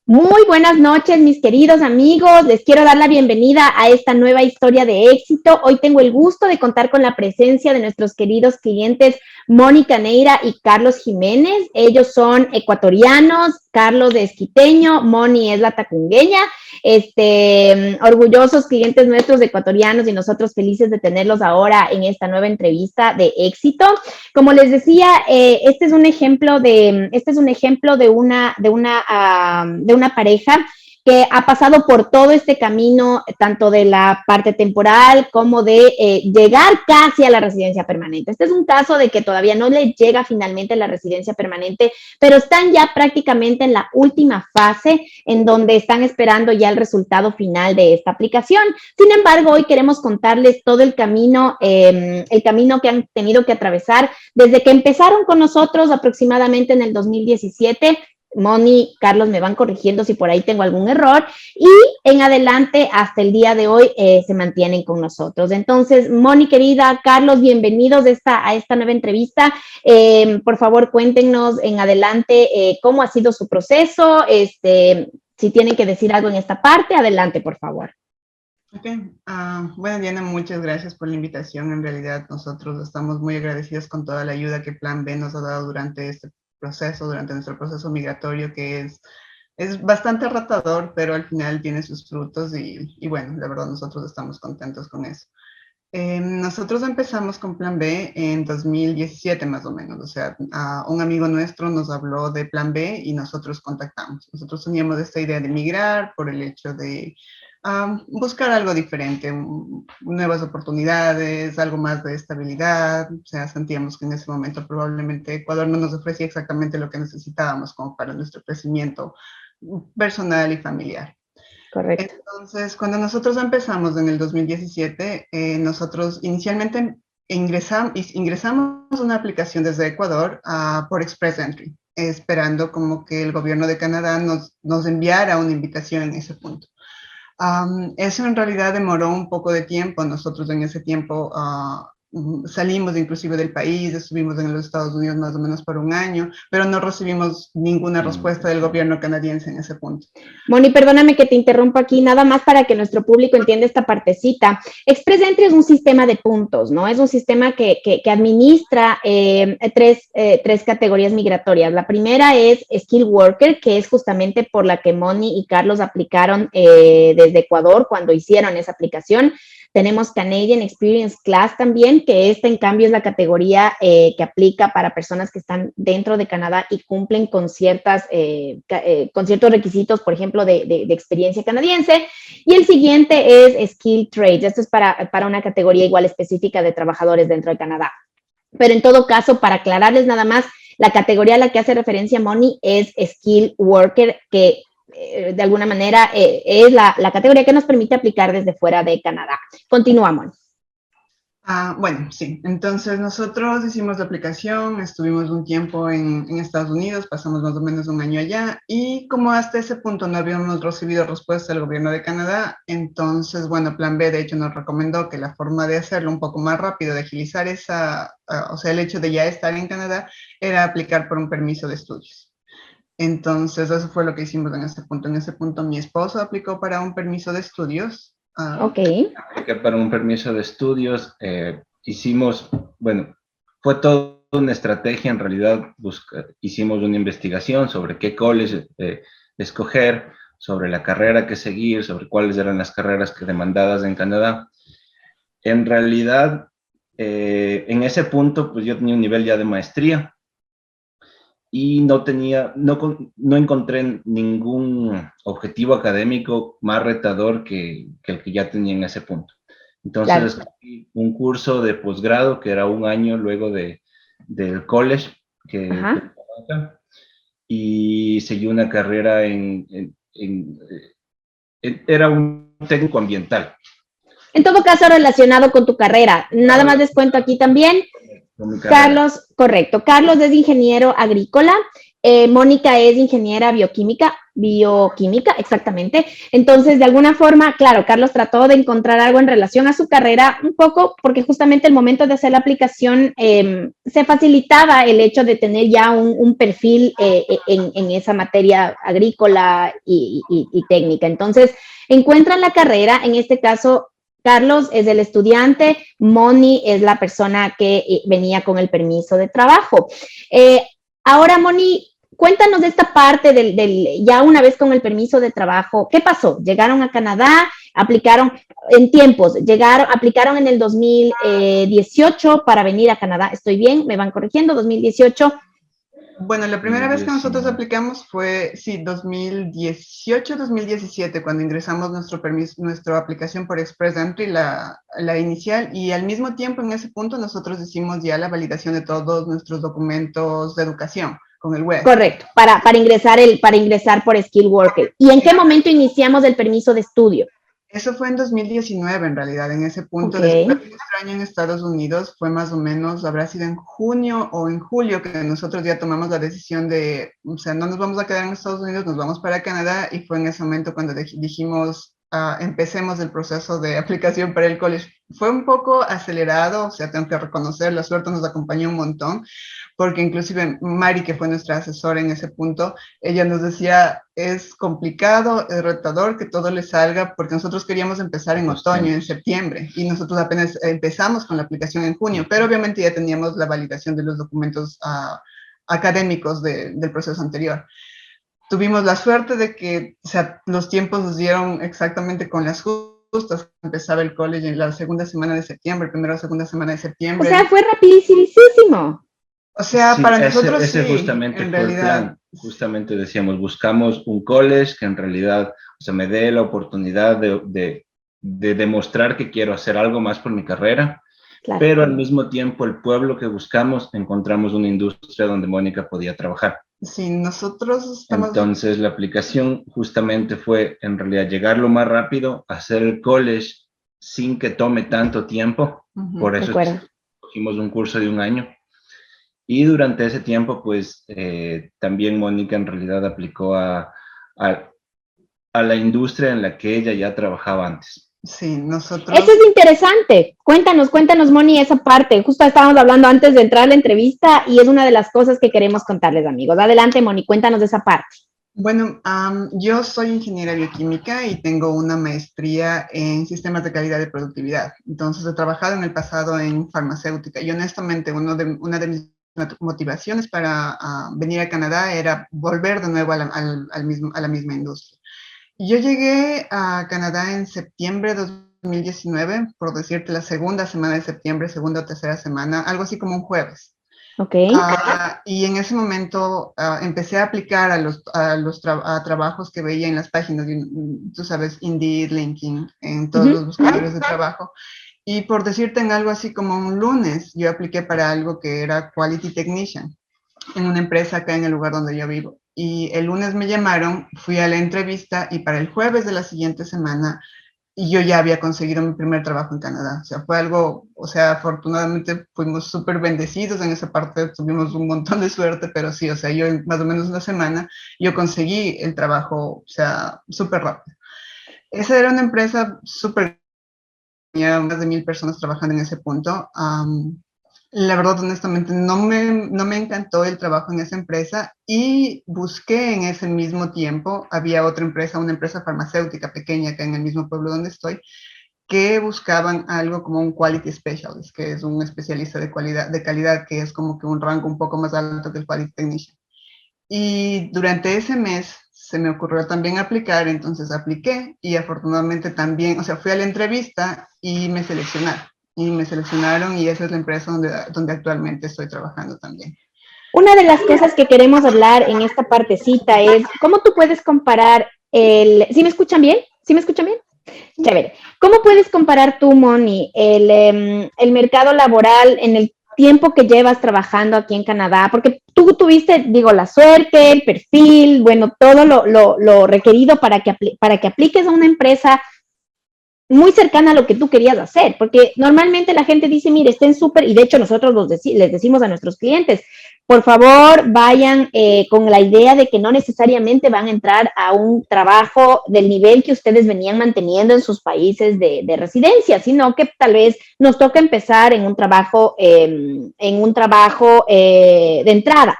Muy buenas noches, mis queridos amigos. Les quiero dar la bienvenida a esta nueva historia de éxito. Hoy tengo el gusto de contar con la presencia de nuestros queridos clientes Mónica Neira y Carlos Jiménez. Ellos son ecuatorianos, Carlos de Esquiteño, Moni es la tacungueña. Orgullosos clientes nuestros ecuatorianos y nosotros felices de tenerlos ahora en esta nueva entrevista de éxito. Como les decía, este es un ejemplo de una pareja que ha pasado por todo este camino, tanto de la parte temporal como de llegar casi a la residencia permanente. Este es un caso de que todavía no le llega finalmente la residencia permanente, pero están ya prácticamente en la última fase en donde están esperando ya el resultado final de esta aplicación. Sin embargo, hoy queremos contarles todo el camino que han tenido que atravesar desde que empezaron con nosotros aproximadamente en el 2017. Moni, Carlos me van corrigiendo si por ahí tengo algún error, y en adelante hasta el día de hoy se mantienen con nosotros. Entonces, Moni querida, Carlos, bienvenidos a esta nueva entrevista. Por favor, cuéntenos en adelante cómo ha sido su proceso, si tienen que decir algo en esta parte, adelante, por favor. Ok, bueno, Diana, muchas gracias por la invitación. En realidad, nosotros estamos muy agradecidos con toda la ayuda que Plan B nos ha dado durante este proceso, durante nuestro proceso migratorio, que es bastante retador, pero al final tiene sus frutos y bueno, la verdad nosotros estamos contentos con eso. Nosotros empezamos con Plan B en 2017 más o menos, o sea, un amigo nuestro nos habló de Plan B y nosotros contactamos. Nosotros teníamos esta idea de migrar por el hecho de buscar algo diferente, nuevas oportunidades, algo más de estabilidad. O sea, sentíamos que en ese momento probablemente Ecuador no nos ofrecía exactamente lo que necesitábamos como para nuestro crecimiento personal y familiar. Correcto. Entonces, cuando nosotros empezamos en el 2017, nosotros inicialmente ingresamos una aplicación desde Ecuador por Express Entry, esperando como que el gobierno de Canadá nos enviara una invitación en ese punto. Eso en realidad demoró un poco de tiempo. Nosotros en ese tiempo salimos inclusive del país, estuvimos en los Estados Unidos más o menos por un año, pero no recibimos ninguna respuesta del gobierno canadiense en ese punto. Moni, perdóname que te interrumpa aquí, nada más para que nuestro público entienda esta partecita. Express Entry es un sistema de puntos, ¿no? Es un sistema que administra tres categorías migratorias. La primera es Skill Worker, que es justamente por la que Moni y Carlos aplicaron desde Ecuador cuando hicieron esa aplicación. Tenemos Canadian Experience Class también, que esta en cambio es la categoría que aplica para personas que están dentro de Canadá y cumplen con ciertos requisitos, por ejemplo, de experiencia canadiense. Y el siguiente es Skill Trades. Esto es para una categoría igual específica de trabajadores dentro de Canadá. Pero en todo caso, para aclararles nada más, la categoría a la que hace referencia Moni es Skill Worker, que de alguna manera es la categoría que nos permite aplicar desde fuera de Canadá. Continuamos. Bueno, sí. Entonces nosotros hicimos la aplicación, estuvimos un tiempo en Estados Unidos, pasamos más o menos un año allá y como hasta ese punto no habíamos recibido respuesta del gobierno de Canadá, entonces, bueno, Plan B de hecho nos recomendó que la forma de hacerlo un poco más rápido, de agilizar o sea, el hecho de ya estar en Canadá, era aplicar por un permiso de estudios. Entonces, eso fue lo que hicimos en ese punto. En ese punto, mi esposo aplicó para un permiso de estudios. Ok. Apliqué para un permiso de estudios. Bueno, fue toda una estrategia en realidad. Hicimos una investigación sobre qué college escoger, sobre la carrera que seguir, sobre cuáles eran las carreras que demandadas en Canadá. En realidad, en ese punto, pues yo tenía un nivel ya de maestría y no encontré ningún objetivo académico más retador que el que ya tenía en ese punto. Entonces, claro, escogí un curso de posgrado que era un año luego del college y seguí una carrera era un técnico ambiental. En todo caso, relacionado con tu carrera. Nada más les cuento aquí también. Carlos, correcto. Carlos es ingeniero agrícola. Mónica es ingeniera bioquímica. bioquímica, exactamente. Entonces, de alguna forma, claro, Carlos trató de encontrar algo en relación a su carrera, un poco porque justamente el momento de hacer la aplicación se facilitaba el hecho de tener ya un perfil en esa materia agrícola y técnica. Entonces, encuentran la carrera, en este caso, Carlos es el estudiante, Moni es la persona que venía con el permiso de trabajo. Ahora, Moni, cuéntanos de esta parte ya una vez con el permiso de trabajo, ¿qué pasó? Llegaron a Canadá, aplicaron en tiempos, aplicaron en el 2018 para venir a Canadá, ¿estoy bien? ¿Me van corrigiendo? 2018. Bueno, la primera vez que nosotros aplicamos fue, sí, 2018-2017, cuando ingresamos nuestra aplicación por Express Entry, la inicial, y al mismo tiempo en ese punto nosotros hicimos ya la validación de todos nuestros documentos de educación con el web. Correcto, para ingresar por Skill Worker. ¿Y en qué momento iniciamos el permiso de estudio? Eso fue en 2019, en realidad, en ese punto. Okay. Después de nuestro año en Estados Unidos, fue más o menos, habrá sido en junio o en julio, que nosotros ya tomamos la decisión de, o sea, no nos vamos a quedar en Estados Unidos, nos vamos para Canadá, y fue en ese momento cuando dijimos, empecemos el proceso de aplicación para el college. Fue un poco acelerado, o sea, tengo que reconocer, la suerte nos acompañó un montón, porque inclusive Mari, que fue nuestra asesora en ese punto, ella nos decía, es complicado, es retador que todo le salga, porque nosotros queríamos empezar en otoño, en septiembre, y nosotros apenas empezamos con la aplicación en junio, pero obviamente ya teníamos la validación de los documentos académicos del proceso anterior. Tuvimos la suerte de que, o sea, los tiempos nos dieron exactamente con las justas. Empezaba el college en la segunda semana de septiembre, primera o segunda semana de septiembre. O sea, fue rapidísimo. O sea, sí, para nosotros ese sí, justamente en fue realidad. el plan. Justamente decíamos, buscamos un college que en realidad, o sea, me dé la oportunidad de demostrar que quiero hacer algo más por mi carrera, claro. Pero al mismo tiempo el pueblo que buscamos, encontramos una industria donde Mónica podía trabajar. Sí, nosotros estamos... Entonces la aplicación justamente fue en realidad llegar lo más rápido, hacer el college sin que tome tanto tiempo. Por eso cogimos un curso de 1 año. Y durante ese tiempo, pues, también Mónica en realidad aplicó a la industria en la que ella ya trabajaba antes. Sí, nosotros... Eso es interesante. Cuéntanos, Moni, esa parte. Justo estábamos hablando antes de entrar a la entrevista y es una de las cosas que queremos contarles, amigos. Adelante, Moni, cuéntanos de esa parte. Bueno, yo soy ingeniera bioquímica y tengo una maestría en sistemas de calidad y productividad. Entonces, he trabajado en el pasado en farmacéutica y honestamente una de mis motivaciones para venir a Canadá era volver de nuevo a la misma industria. Yo llegué a Canadá en septiembre de 2019, por decirte la segunda semana de septiembre, segunda o tercera semana, algo así como un jueves. Okay. Y en ese momento empecé a aplicar a trabajos que veía en las páginas, tú sabes, Indeed, LinkedIn, en todos los buscadores de trabajo. Y por decirte en algo así como un lunes, yo apliqué para algo que era Quality Technician en una empresa acá en el lugar donde yo vivo. Y el lunes me llamaron, fui a la entrevista y para el jueves de la siguiente semana yo ya había conseguido mi primer trabajo en Canadá. O sea, fue algo, o sea, afortunadamente fuimos súper bendecidos en esa parte, tuvimos un montón de suerte, pero sí, o sea, yo en más o menos 1 semana, yo conseguí el trabajo, o sea, súper rápido. Esa era una empresa súper, tenía más de 1000 personas trabajando en ese punto. La verdad, honestamente, no me encantó el trabajo en esa empresa y busqué en ese mismo tiempo, había otra empresa, una empresa farmacéutica pequeña acá en el mismo pueblo donde estoy, que buscaban algo como un Quality Specialist, que es un especialista de calidad, que es como que un rango un poco más alto que el Quality Technician. Y durante ese mes se me ocurrió también aplicar, entonces apliqué y afortunadamente también, o sea, fui a la entrevista y me seleccionaron y esa es la empresa donde actualmente estoy trabajando también. Una de las cosas que queremos hablar en esta partecita es cómo tú puedes comparar ¿sí me escuchan bien? ¿Sí me escuchan bien? Chévere. ¿Cómo puedes comparar tú, Moni, el mercado laboral en el tiempo que llevas trabajando aquí en Canadá? Porque tú tuviste, digo, la suerte, el perfil, bueno, todo lo requerido para que apliques a una empresa muy cercana a lo que tú querías hacer, porque normalmente la gente dice, mire, estén súper, y de hecho nosotros les decimos a nuestros clientes, por favor, vayan con la idea de que no necesariamente van a entrar a un trabajo del nivel que ustedes venían manteniendo en sus países de residencia, sino que tal vez nos toca empezar en un trabajo de entrada.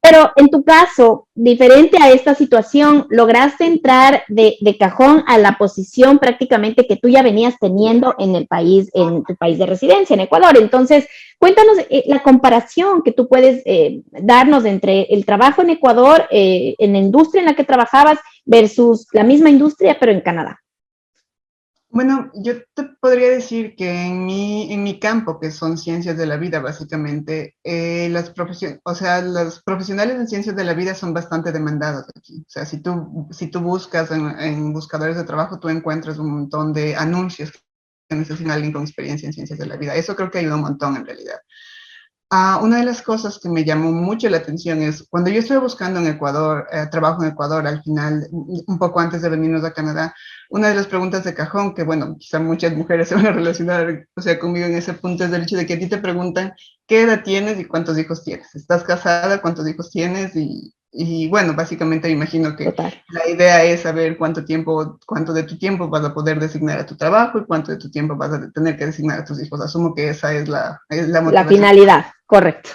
Pero en tu caso, diferente a esta situación, lograste entrar de cajón a la posición prácticamente que tú ya venías teniendo en tu país de residencia, en Ecuador. Entonces, cuéntanos la comparación que tú puedes darnos entre el trabajo en Ecuador, en la industria en la que trabajabas, versus la misma industria, pero en Canadá. Bueno, yo te podría decir que en mi campo, que son ciencias de la vida, básicamente, o sea, los profesionales en ciencias de la vida son bastante demandados aquí. O sea, si tú buscas en buscadores de trabajo, tú encuentras un montón de anuncios que necesitan a alguien con experiencia en ciencias de la vida. Eso creo que ayuda un montón en realidad. Una de las cosas que me llamó mucho la atención es cuando yo estuve buscando en Ecuador, trabajo en Ecuador al final, un poco antes de venirnos a Canadá, una de las preguntas de cajón, que bueno, quizá muchas mujeres se van a relacionar, o sea, conmigo en ese punto, es el hecho de que a ti te preguntan qué edad tienes y cuántos hijos tienes. ¿Estás casada? ¿Cuántos hijos tienes? Y bueno, básicamente me imagino que Total. la idea es saber cuánto de tu tiempo vas a poder designar a tu trabajo y cuánto de tu tiempo vas a tener que designar a tus hijos. Asumo que esa es la La motivación. finalidad, correcto.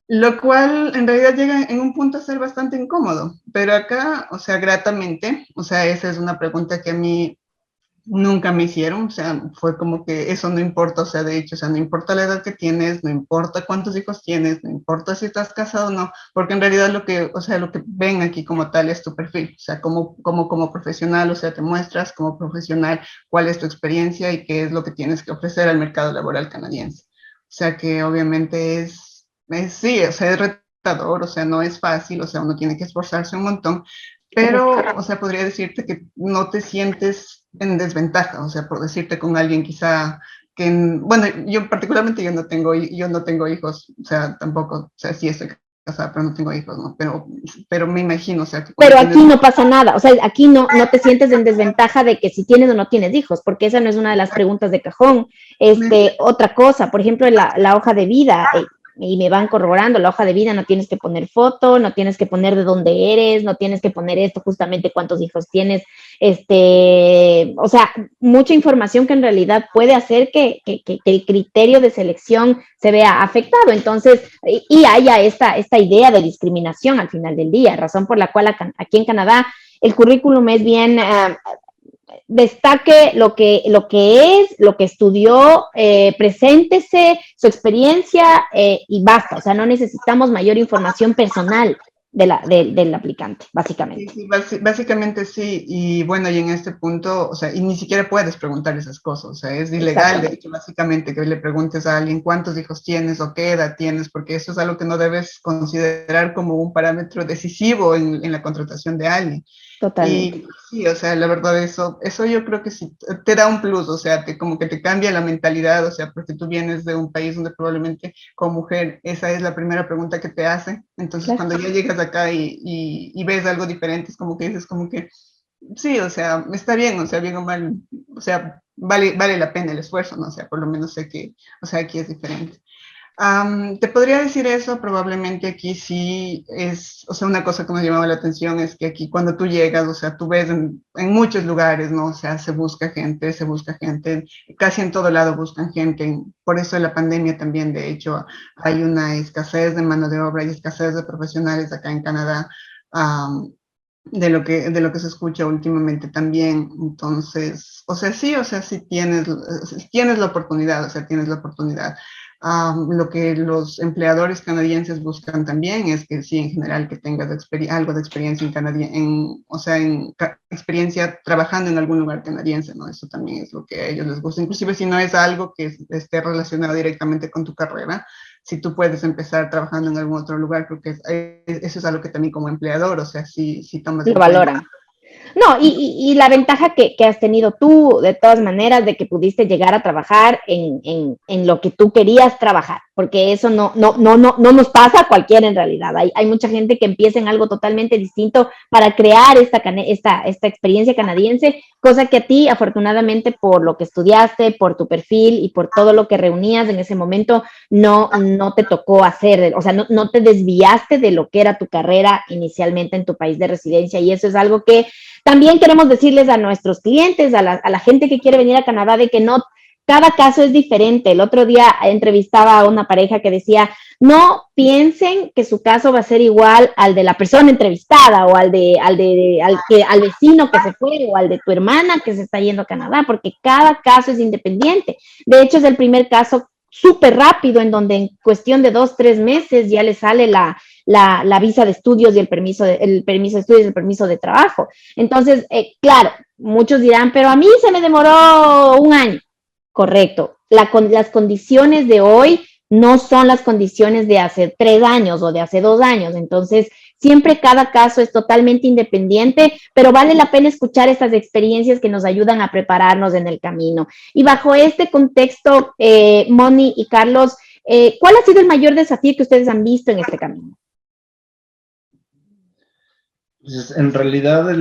Lo cual en realidad llega en un punto a ser bastante incómodo, pero acá, o sea, gratamente, o sea, esa es una pregunta que a mí nunca me hicieron, o sea, fue como que eso no importa, o sea, de hecho, o sea, no importa la edad que tienes, no importa cuántos hijos tienes, no importa si estás casado o no, porque en realidad o sea, lo que ven aquí como tal es tu perfil, o sea, como profesional, o sea, te muestras como profesional cuál es tu experiencia y qué es lo que tienes que ofrecer al mercado laboral canadiense. O sea, que obviamente sí, o sea, es retador, o sea, no es fácil, o sea, uno tiene que esforzarse un montón, pero, o sea, podría decirte que no te sientes en desventaja, o sea, por decirte con alguien quizá bueno, yo particularmente yo no tengo hijos, o sea, tampoco, o sea, sí estoy casada, pero no tengo hijos, ¿no? Pero me imagino, o sea, que cuando Pero tienes... aquí no pasa nada, o sea, aquí no te sientes en desventaja de que si tienes o no tienes hijos, porque esa no es una de las preguntas de cajón. Otra cosa, por ejemplo, la hoja de vida, y me van corroborando, la hoja de vida no tienes que poner foto, no tienes que poner de dónde eres, no tienes que poner esto justamente cuántos hijos tienes, o sea, mucha información que en realidad puede hacer que el criterio de selección se vea afectado. Entonces, y haya esta idea de discriminación al final del día, razón por la cual aquí en Canadá el currículum es bien destaque lo que estudió, preséntese su experiencia y basta. O sea, no necesitamos mayor información personal del aplicante, básicamente. Sí, básicamente sí, y bueno, y en este punto, o sea, y ni siquiera puedes preguntar esas cosas, o sea, es ilegal, de hecho, básicamente, que le preguntes a alguien cuántos hijos tienes o qué edad tienes, porque eso es algo que no debes considerar como un parámetro decisivo en la contratación de alguien. Totalmente. Y sí, o sea, la verdad, eso yo creo que sí te da un plus, o sea, como que te cambia la mentalidad, o sea, porque tú vienes de un país donde probablemente como mujer esa es la primera pregunta que te hacen, entonces Claro. cuando ya llegas acá y ves algo diferente, es como que dices como que, sí, o sea, está bien, o sea, bien o mal, o sea, vale la pena el esfuerzo, ¿no? O sea, por lo menos sé que, o sea, aquí es diferente. Te podría decir eso, probablemente aquí sí es, o sea, una cosa que me llamaba la atención es que aquí cuando tú llegas, o sea, tú ves en muchos lugares, ¿no? O sea, se busca gente, casi en todo lado buscan gente, por eso en la pandemia también, de hecho, hay una escasez de mano de obra y escasez de profesionales acá en Canadá. De lo que se escucha últimamente también. Entonces, o sea, sí tienes la oportunidad, o sea, tienes la oportunidad. Lo que los empleadores canadienses buscan también es que sí, en general, que tengas algo de experiencia o sea, experiencia trabajando en algún lugar canadiense, ¿no? Eso también es lo que a ellos les gusta. Inclusive si no es algo que esté relacionado directamente con tu carrera, si tú puedes empezar trabajando en algún otro lugar, creo que eso es algo que también como empleador, o sea, si tomas Lo en cuenta. valoran. No, y la ventaja que has tenido tú, de todas maneras, de que pudiste llegar a trabajar en lo que tú querías trabajar, porque eso no nos pasa a cualquiera en realidad. Hay mucha gente que empieza en algo totalmente distinto para crear esta experiencia canadiense, cosa que a ti, afortunadamente, por lo que estudiaste, por tu perfil y por todo lo que reunías en ese momento, no te tocó hacer, o sea, no te desviaste de lo que era tu carrera inicialmente en tu país de residencia, y eso es algo que también queremos decirles a nuestros clientes, a la gente que quiere venir a Canadá, de que no, cada caso es diferente. El otro día entrevistaba a una pareja que decía, no piensen que su caso va a ser igual al de la persona entrevistada o al vecino que se fue o al de tu hermana que se está yendo a Canadá, porque cada caso es independiente. De hecho, es el primer caso súper rápido en donde en cuestión de 2, 3 meses ya le sale la visa de estudios y el permiso de estudios y el permiso de trabajo. Entonces, claro, muchos dirán, pero a mí se me demoró un año. Correcto. Las condiciones de hoy no son las condiciones de hace 3 años o de hace 2 años. Entonces, siempre cada caso es totalmente independiente, pero vale la pena escuchar estas experiencias que nos ayudan a prepararnos en el camino. Y bajo este contexto, Moni y Carlos, ¿cuál ha sido el mayor desafío que ustedes han visto en este camino? Pues en realidad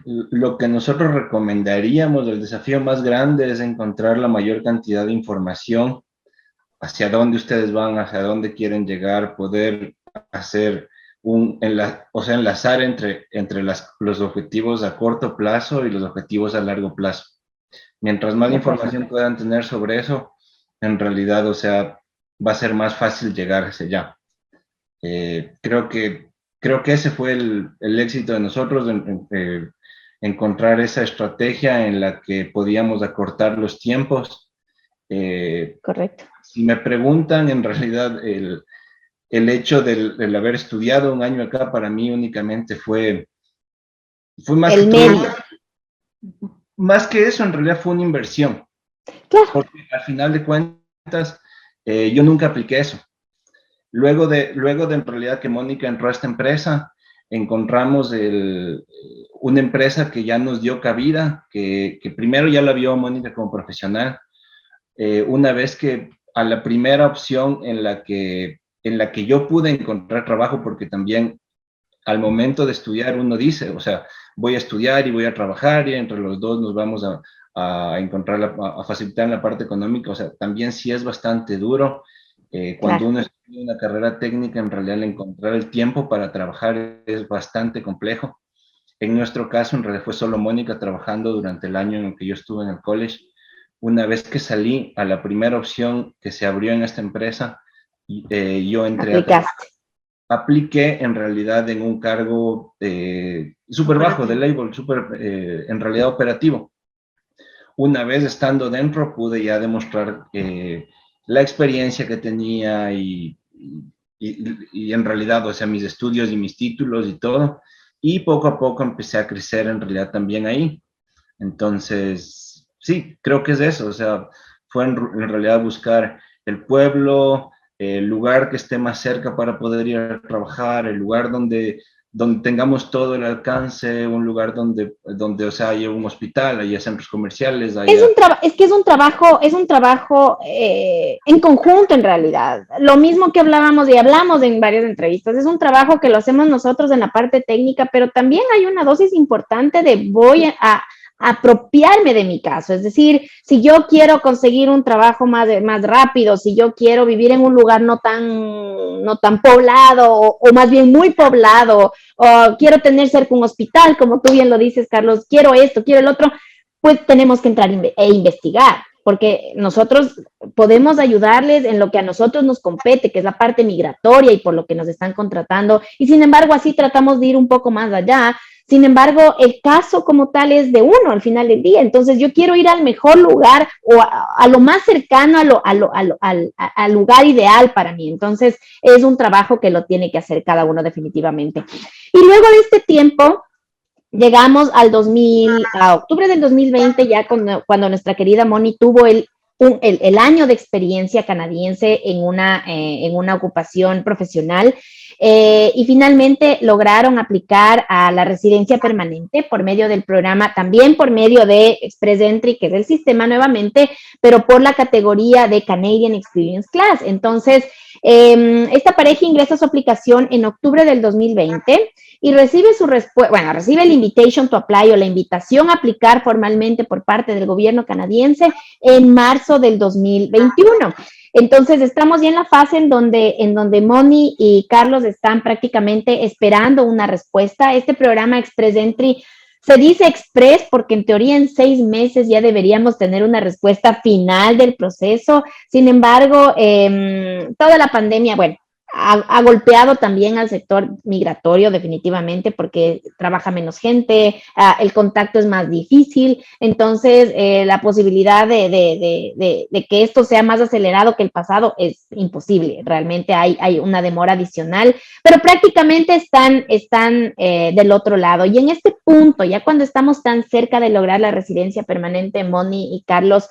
lo que nosotros recomendaríamos, el desafío más grande es encontrar la mayor cantidad de información hacia dónde ustedes van, hacia dónde quieren llegar, poder hacer o sea, enlazar entre los objetivos a corto plazo y los objetivos a largo plazo. Mientras más información puedan tener sobre eso, en realidad, o sea, va a ser más fácil llegar hacia allá. Creo que ese fue el éxito de nosotros, encontrar esa estrategia en la que podíamos acortar los tiempos. Correcto. Si me preguntan, en realidad, el hecho del haber estudiado un año acá, para mí únicamente fue más el que medio. más que eso, en realidad fue una inversión. Claro. Porque al final de cuentas, yo nunca apliqué eso. Luego de en realidad que Mónica entró a esta empresa, encontramos una empresa que ya nos dio cabida, que primero ya la vio Mónica como profesional. Una vez que a la primera opción en la que yo pude encontrar trabajo, porque también al momento de estudiar uno dice, o sea, voy a estudiar y voy a trabajar y entre los dos nos vamos a encontrar, a facilitar la parte económica, o sea, también sí es bastante duro. Cuando Claro. uno estudia una carrera técnica, en realidad el encontrar el tiempo para trabajar es bastante complejo. En nuestro caso, en realidad fue solo Mónica trabajando durante el año en el que yo estuve en el college. Una vez que salí a la primera opción que se abrió en esta empresa, yo entré apliqué en realidad en un cargo súper bajo de label, en realidad operativo. Una vez estando dentro pude ya demostrar la experiencia que tenía y en realidad, o sea, mis estudios y mis títulos y todo. Y poco a poco empecé a crecer en realidad también ahí. Entonces, sí, creo que es eso. O sea, fue en realidad buscar el pueblo, el lugar que esté más cerca para poder ir a trabajar, el lugar donde tengamos todo el alcance, un lugar donde o sea, haya un hospital, haya centros comerciales, haya... Es que es un trabajo en conjunto en realidad. Lo mismo que hablábamos y hablamos en varias entrevistas, es un trabajo que lo hacemos nosotros en la parte técnica, pero también hay una dosis importante de voy a apropiarme de mi caso. Es decir, si yo quiero conseguir un trabajo más rápido, si yo quiero vivir en un lugar no tan poblado o más bien muy poblado, o quiero tener cerca un hospital, como tú bien lo dices, Carlos, quiero esto, quiero el otro, pues tenemos que entrar e investigar, porque nosotros podemos ayudarles en lo que a nosotros nos compete, que es la parte migratoria y por lo que nos están contratando, y sin embargo así tratamos de ir un poco más allá. Sin embargo, el caso como tal es de uno al final del día. Entonces, yo quiero ir al mejor lugar o a lo más cercano al lugar ideal para mí. Entonces, es un trabajo que lo tiene que hacer cada uno definitivamente. Y luego de este tiempo, llegamos a octubre del 2020, ya cuando nuestra querida Moni tuvo el año de experiencia canadiense en una ocupación profesional. y finalmente lograron aplicar a la residencia permanente por medio del programa, también por medio de Express Entry, que es el sistema nuevamente, pero por la categoría de Canadian Experience Class. Entonces, esta pareja ingresa su aplicación en octubre del 2020 y recibe su respuesta, bueno, recibe el invitation to apply o la invitación a aplicar formalmente por parte del gobierno canadiense en marzo del 2021. Entonces, estamos ya en la fase en donde Moni y Carlos están prácticamente esperando una respuesta. Este programa Express Entry se dice express porque en teoría en 6 meses ya deberíamos tener una respuesta final del proceso. Sin embargo, toda la pandemia, bueno, ha golpeado también al sector migratorio definitivamente porque trabaja menos gente, el contacto es más difícil, entonces la posibilidad de que esto sea más acelerado que el pasado es imposible, realmente hay una demora adicional, pero prácticamente están del otro lado. Y en este punto, ya cuando estamos tan cerca de lograr la residencia permanente, Moni y Carlos,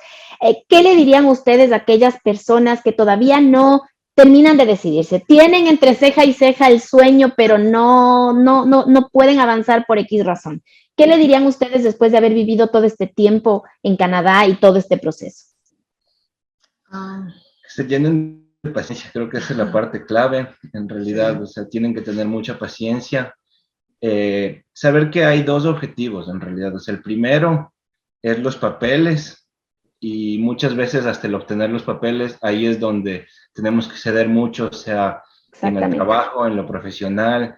¿qué le dirían ustedes a aquellas personas que todavía no terminan de decidirse? Tienen entre ceja y ceja el sueño, pero no pueden avanzar por X razón. ¿Qué le dirían ustedes después de haber vivido todo este tiempo en Canadá y todo este proceso? Se llenen de paciencia, creo que esa es la parte clave, en realidad, o sea, tienen que tener mucha paciencia. Saber que hay dos objetivos, en realidad, o sea, el primero es los papeles, y muchas veces hasta el obtener los papeles, ahí es donde tenemos que ceder mucho, o sea, en el trabajo, en lo profesional,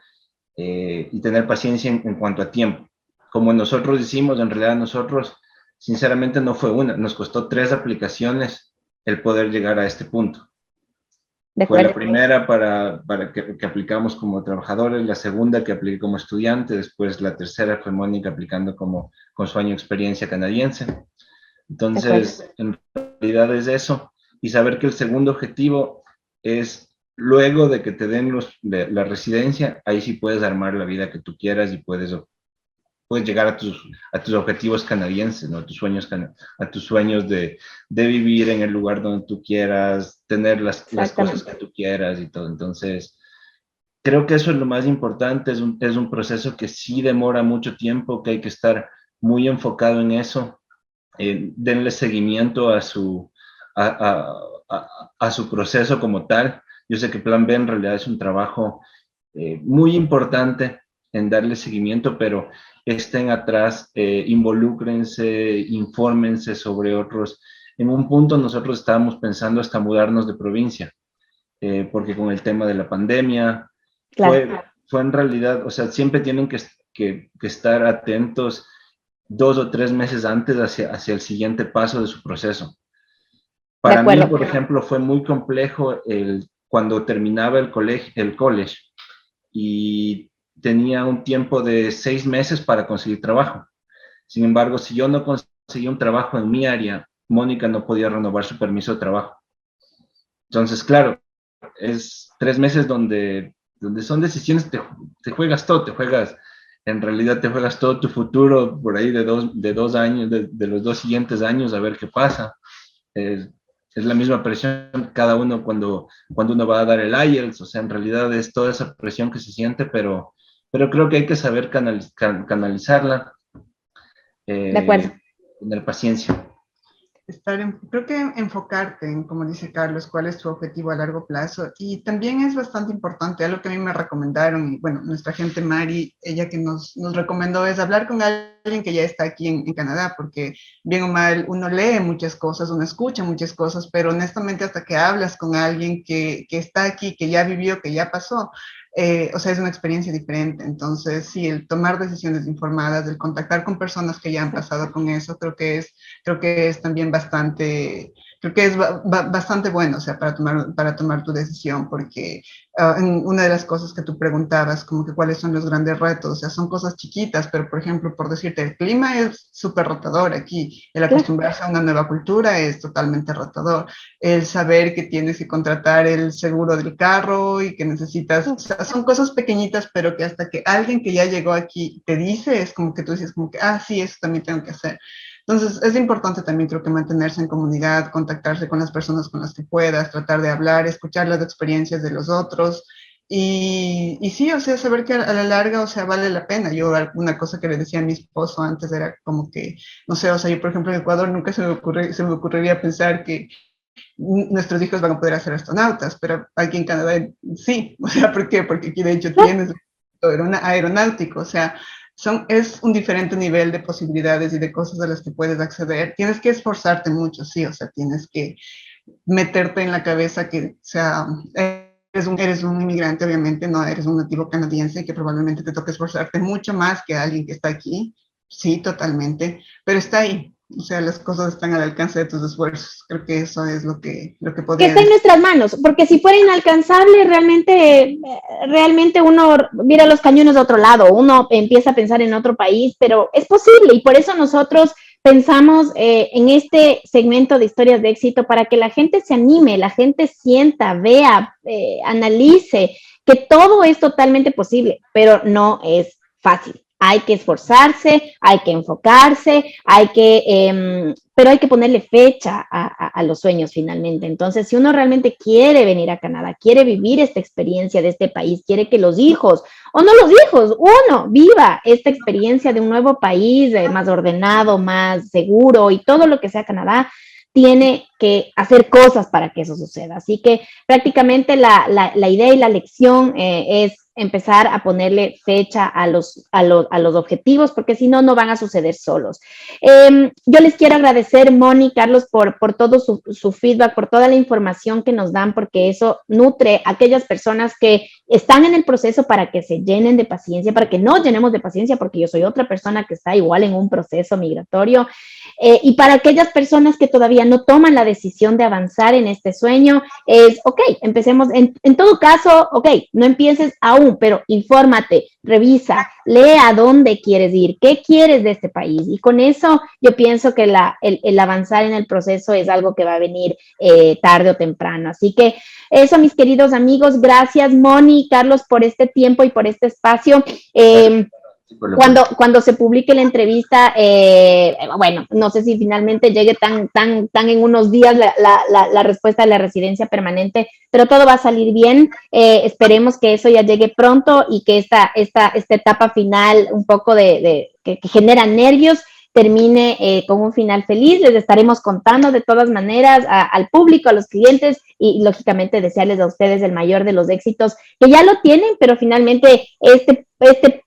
y tener paciencia en cuanto a tiempo. Como nosotros hicimos, en realidad nosotros, sinceramente no fue una, nos costó 3 aplicaciones el poder llegar a este punto. Fue la primera para que aplicamos como trabajadores, la segunda que apliqué como estudiante, después la tercera fue Mónica aplicando con su año de experiencia canadiense. Entonces, en realidad es eso. Y saber que el segundo objetivo es, luego de que te den la residencia, ahí sí puedes armar la vida que tú quieras y puedes llegar a tus objetivos canadienses, ¿no? A tus sueños de vivir en el lugar donde tú quieras, tener las cosas que tú quieras y todo. Entonces, creo que eso es lo más importante. Es un proceso que sí demora mucho tiempo, que hay que estar muy enfocado en eso. Denle seguimiento a su proceso como tal. Yo sé que Plan B en realidad es un trabajo muy importante en darle seguimiento, pero estén atrás, involúcrense, infórmense sobre otros. En un punto nosotros estábamos pensando hasta mudarnos de provincia, porque con el tema de la pandemia, fue en realidad, o sea, siempre tienen que estar atentos 2 o 3 meses antes hacia el siguiente paso de su proceso. Para mí, por ejemplo, fue muy complejo cuando terminaba el college y tenía un tiempo de 6 meses para conseguir trabajo. Sin embargo, si yo no conseguía un trabajo en mi área, Mónica no podía renovar su permiso de trabajo. Entonces, claro, es 3 meses donde son decisiones, te juegas todo, en realidad te juegas todo tu futuro por ahí de 2 años, de los 2 siguientes años, a ver qué pasa. Es la misma presión cada uno cuando uno va a dar el IELTS, o sea, en realidad es toda esa presión que se siente, pero creo que hay que saber canalizarla, tener paciencia. Creo que enfocarte en, como dice Carlos, cuál es tu objetivo a largo plazo. Y también es bastante importante, algo que a mí me recomendaron, y bueno, nuestra gente Mari, ella que nos recomendó es hablar con alguien que ya está aquí en Canadá, porque bien o mal uno lee muchas cosas, uno escucha muchas cosas, pero honestamente hasta que hablas con alguien que está aquí, que ya vivió, que ya pasó, o sea, es una experiencia diferente. Entonces, sí, el tomar decisiones informadas, el contactar con personas que ya han pasado con eso, creo que es también bastante, creo que es bastante bueno, o sea, para tomar tu decisión, porque en una de las cosas que tú preguntabas, como que cuáles son los grandes retos, o sea, son cosas chiquitas, pero por ejemplo, por decirte, el clima es súper rotador aquí, el acostumbrarse a una nueva cultura es totalmente rotador, el saber que tienes que contratar el seguro del carro y que necesitas, o sea, son cosas pequeñitas, pero que hasta que alguien que ya llegó aquí te dice, es como que tú dices, como que, sí, eso también tengo que hacer. Entonces, es importante también creo que mantenerse en comunidad, contactarse con las personas con las que puedas, tratar de hablar, escuchar las experiencias de los otros Y sí, o sea, saber que a la larga, o sea, vale la pena. Yo, una cosa que le decía a mi esposo antes era como que, no sé, o sea, yo, por ejemplo, en Ecuador nunca se me ocurriría pensar que nuestros hijos van a poder ser astronautas, pero aquí en Canadá sí, o sea, ¿por qué? Porque aquí de hecho tienes aeronáutico, o sea, es un diferente nivel de posibilidades y de cosas a las que puedes acceder. Tienes que esforzarte mucho, sí, o sea, tienes que meterte en la cabeza que, o sea, eres un inmigrante, obviamente, no eres un nativo canadiense, que probablemente te toque esforzarte mucho más que alguien que está aquí, sí, totalmente, pero está ahí, o sea, las cosas están al alcance de tus esfuerzos. Creo que eso es lo que Que podría está en decir. nuestras manos, porque si fuera inalcanzable, realmente uno mira los cañones de otro lado, uno empieza a pensar en otro país, pero es posible y por eso nosotros pensamos en este segmento de historias de éxito para que la gente se anime, la gente sienta, vea, analice que todo es totalmente posible, pero no es fácil. Hay que esforzarse, hay que enfocarse, pero hay que ponerle fecha a los sueños finalmente. Entonces, si uno realmente quiere venir a Canadá, quiere vivir esta experiencia de este país, quiere que los hijos, o no los hijos, uno viva esta experiencia de un nuevo país más ordenado, más seguro y todo lo que sea Canadá, tiene que hacer cosas para que eso suceda. Así que prácticamente la idea y la lección es empezar a ponerle fecha a los objetivos, porque si no, no van a suceder solos. Yo les quiero agradecer, Moni, Carlos, por todo su feedback, por toda la información que nos dan, porque eso nutre a aquellas personas que están en el proceso para que se llenen de paciencia, para que no llenemos de paciencia, porque yo soy otra persona que está igual en un proceso migratorio. Y para aquellas personas que todavía no toman la decisión de avanzar en este sueño, es, ok, empecemos, en todo caso, ok, no empieces aún, pero infórmate, revisa, lee a dónde quieres ir, qué quieres de este país. Y con eso yo pienso que el avanzar en el proceso es algo que va a venir tarde o temprano. Así que eso, mis queridos amigos, gracias, Moni, Carlos, por este tiempo y por este espacio. Cuando se publique la entrevista, bueno, no sé si finalmente llegue tan en unos días la respuesta de la residencia permanente, pero todo va a salir bien. Esperemos que eso ya llegue pronto y que esta etapa final un poco que genera nervios termine con un final feliz. Les estaremos contando de todas maneras al público, a los clientes y lógicamente desearles a ustedes el mayor de los éxitos, que ya lo tienen, pero finalmente este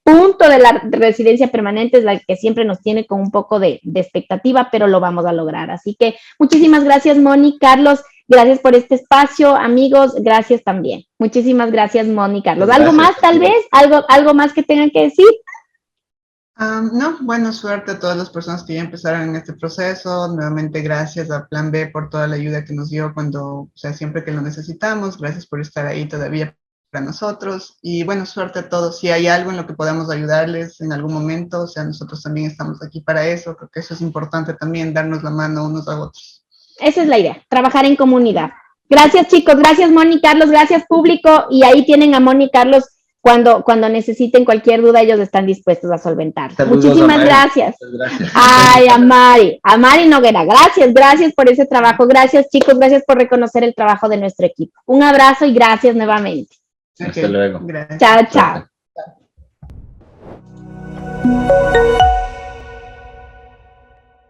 punto de la residencia permanente es la que siempre nos tiene con un poco de expectativa, pero lo vamos a lograr. Así que muchísimas gracias, Moni, Carlos, gracias por este espacio, amigos, gracias también. Muchísimas gracias, Moni, Carlos. ¿Algo más, tal vez? ¿Algo más que tengan que decir? No, buena suerte a todas las personas que ya empezaron en este proceso. Nuevamente, gracias a Plan B por toda la ayuda que nos dio o sea, siempre que lo necesitamos. Gracias por estar ahí todavía para nosotros. Y bueno, suerte a todos. Si hay algo en lo que podamos ayudarles en algún momento, o sea, nosotros también estamos aquí para eso. Creo que eso es importante también, darnos la mano unos a otros. Esa es la idea, trabajar en comunidad. Gracias, chicos. Gracias, Moni, Carlos. Gracias, público. Y ahí tienen a Moni, Carlos. Cuando necesiten cualquier duda, ellos están dispuestos a solventar. Muchísimas gracias. Ay, a Mari Noguera, gracias por ese trabajo. Gracias, chicos, gracias por reconocer el trabajo de nuestro equipo. Un abrazo y gracias nuevamente. Hasta luego. Gracias. Chao, chao.